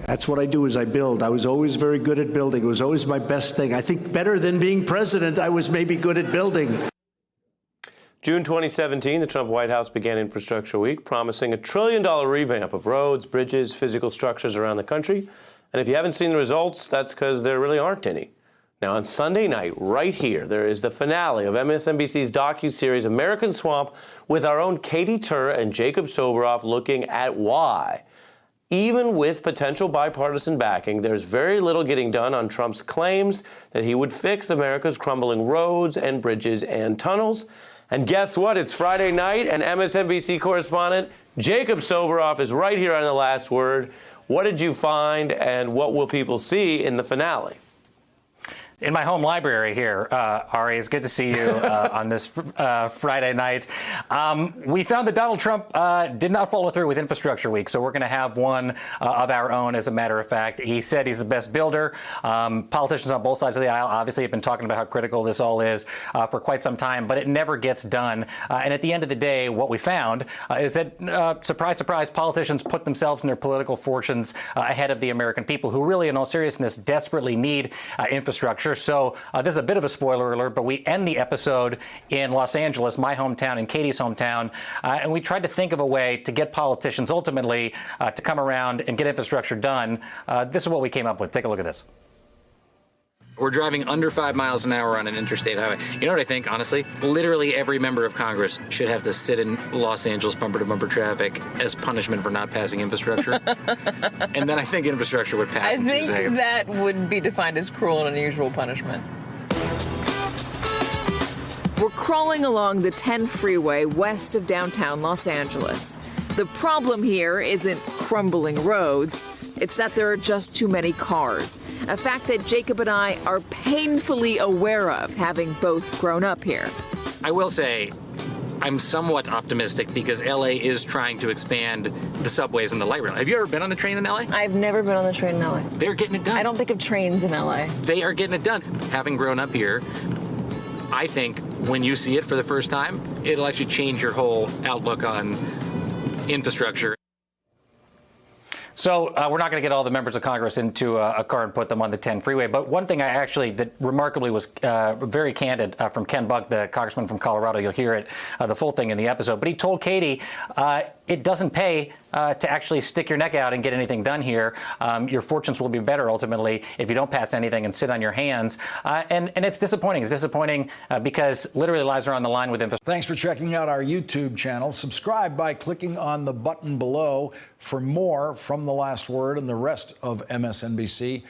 That's what I do is I build. I was always very good at building. It was always my best thing. I think better than being president, I was maybe good at building. June 2017, the Trump White House began Infrastructure Week, promising a $1 trillion revamp of roads, bridges, physical structures around the country. And if you haven't seen the results, that's because there really aren't any. Now, on Sunday night, right here, there is the finale of MSNBC's docuseries American Swamp with our own Katy Tur and Jacob Soboroff looking at why, even with potential bipartisan backing, there's very little getting done on Trump's claims that he would fix America's crumbling roads and bridges and tunnels. And guess what? It's Friday night, and MSNBC correspondent Jacob Soboroff is right here on The Last Word. What did you find, and what will people see in the finale? In my home library here, Ari, it's good to see you on this Friday night. We found that Donald Trump did not follow through with Infrastructure Week, so we're going to have one of our own, as a matter of fact. He said he's the best builder. Politicians on both sides of the aisle obviously have been talking about how critical this all is for quite some time, but it never gets done. And at the end of the day, what we found is that, surprise, surprise, politicians put themselves and their political fortunes ahead of the American people, who really, in all seriousness, desperately need infrastructure. So this is a bit of a spoiler alert, but we end the episode in Los Angeles, my hometown, and Katy's hometown, and we tried to think of a way to get politicians ultimately to come around and get infrastructure done. This is what we came up with. Take a look at this. We're driving under 5 miles an hour on an interstate highway. You know what I think, honestly? Literally every member of Congress should have to sit in Los Angeles bumper-to-bumper traffic as punishment for not passing infrastructure. And then I think infrastructure would pass in 2 seconds. I think that would be defined as cruel and unusual punishment. We're crawling along the 10 freeway west of downtown Los Angeles. The problem here isn't crumbling roads. It's that there are just too many cars, a fact that Jacob and I are painfully aware of, having both grown up here. I will say, I'm somewhat optimistic because LA is trying to expand the subways and the light rail. Have you ever been on the train in LA? I've never been on the train in LA. They're getting it done. I don't think of trains in LA. They are getting it done. Having grown up here, I think when you see it for the first time, it'll actually change your whole outlook on infrastructure. So we're not going to get all the members of Congress into a car and put them on the 10 freeway. But one thing that remarkably was very candid from Ken Buck, the congressman from Colorado. You'll hear it, the full thing in the episode. But he told Katy it doesn't pay to actually stick your neck out and get anything done here. Your fortunes will be better ultimately if you don't pass anything and sit on your hands. And it's disappointing. It's disappointing because literally lives are on the line with infrastructure. Thanks for checking out our YouTube channel. Subscribe by clicking on the button below for more from The Last Word and the rest of MSNBC.